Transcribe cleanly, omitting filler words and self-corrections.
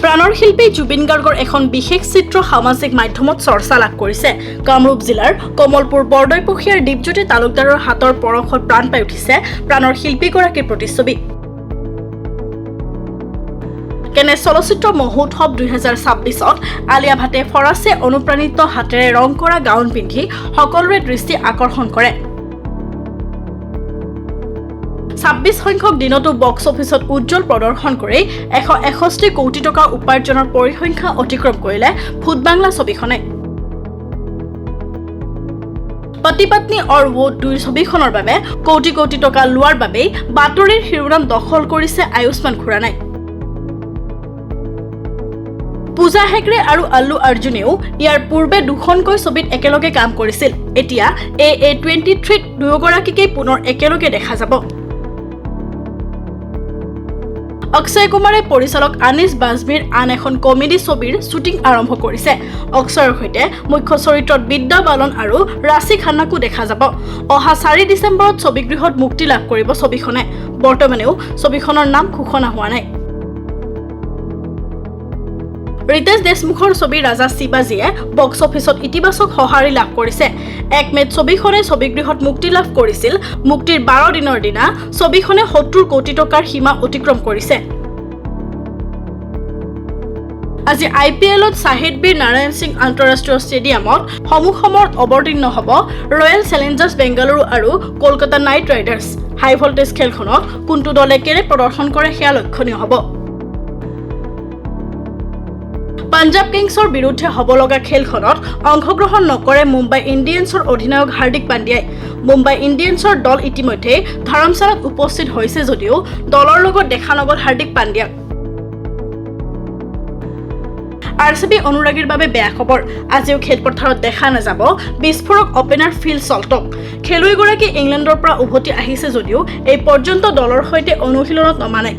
প্ৰাণৰ শিল্পী জুবিন গাৰ্গৰ এখন বিশেষ চিত্ৰ সামাজিক মাধ্যমত চৰ্চা লাভ কৰিছে। কামৰূপ জিলাৰ কমলপুৰ বৰদৈপুখীয়াৰ দীপজ্যোতি তালুকদাৰৰ হাতৰ পৰশত প্ৰাণ পাই উঠিছে প্ৰাণৰ শিল্পীগৰাকীৰ প্ৰতিচ্ছবি। কেনে চলচ্চিত্ৰ মহোৎসৱ 2026ত আলিয়া ভাটে ফৰাচে অনুপ্ৰাণিত হাতেৰে ৰং কৰা গাউন পিন্ধি সকলোৰে দৃষ্টি আকৰ্ষণ কৰে। 26 সংখ্যক দিনতো বক্স অফিচত উজ্জ্বল প্ৰদৰ্শন কৰি 161 কোটি টকা উপাৰ্জনৰ পৰিসংখ্যা অতিক্ৰম কৰিলে ভূত বাংলা ছবিখনে। পতি পত্নী और वो 2 ছবিখনৰ বাবে কোটি কোটি টকা লোৱাৰ বাবে বাতৰিৰ শিৰোনাম দখল কৰিছে আয়ুষ্মান খুৰানাই। পূজা হেগড়ে আৰু আল্লু অৰ্জুনেও ইয়াৰ পূৰ্বে দুখনকৈ ছবিত একেলগে কাম কৰিছিল। এতিয়া AA23ত দুয়োগৰাকীকে পুনৰ একেলগে দেখা যাব। অক্ষয় কুমাৰে পৰিচালক আনিছ বাজমীৰ আন এখন কমেডি ছবিৰ শ্বুটিং আৰম্ভ কৰিছে। অক্ষয়ৰ সৈতে মুখ্য চৰিত্ৰত বিদ্যা বালন আৰু ৰাশি খান্নাকো দেখা যাব। অহা 4 ডিচেম্বৰত ছবিগৃহত মুক্তি লাভ কৰিব ছবিখনে। বৰ্তমানেও ছবিখনৰ নাম ঘোষণা হোৱা নাই। ৰিতেশ দেশমুখৰ ছবি ৰাজা শিৱাজীয়ে বক্স অফিচত ইতিবাচক সঁহাৰি লাভ কৰিছে। 1 মেত ছবিখনে ছবিগৃহত মুক্তি লাভ কৰিছিল। মুক্তিৰ 12 দিনৰ দিনা ছবিখনে 70 কোটি টকাৰ সীমা অতিক্ৰম কৰিছে। আজি IPLত শাহিদ বীৰ নাৰায়ণ সিং আন্তঃৰাষ্ট্ৰীয় ষ্টেডিয়ামত সমূহ সময়ত অৱতীৰ্ণ হ'ব ৰয়েল চেলেঞ্জাৰ্ছ বেংগালুৰু আৰু কলকাতা নাইট ৰাইডাৰ্ছ। হাই ভল্টেজ খেলখনত কোনটো দলে কেনে প্ৰদৰ্শন কৰে সেয়া লক্ষণীয় হ'ব। পাঞ্জাব কিংছৰ বিৰুদ্ধে হ'ব লগা খেলখনত অংশগ্ৰহণ নকৰে মুম্বাই ইণ্ডিয়ানছৰ অধিনায়ক হাৰ্দিক পাণ্ডিয়াই। মুম্বাই ইণ্ডিয়ানছৰ দল ইতিমধ্যে ধৰমশালাত উপস্থিত হৈছে যদিও দলৰ লগত দেখা নগ'ল হাৰ্দিক পাণ্ডিয়াক। RCB অনুৰাগীৰ বাবে বেয়া খবৰ। আজিও খেলপথাৰত দেখা নাযাব বিস্ফোৰক অপেনাৰ ফিল চল্টক। খেলুৱৈগৰাকী ইংলেণ্ডৰ পৰা উভতি আহিছে যদিও এই পৰ্যন্ত দলৰ সৈতে অনুশীলনত নমা নাই।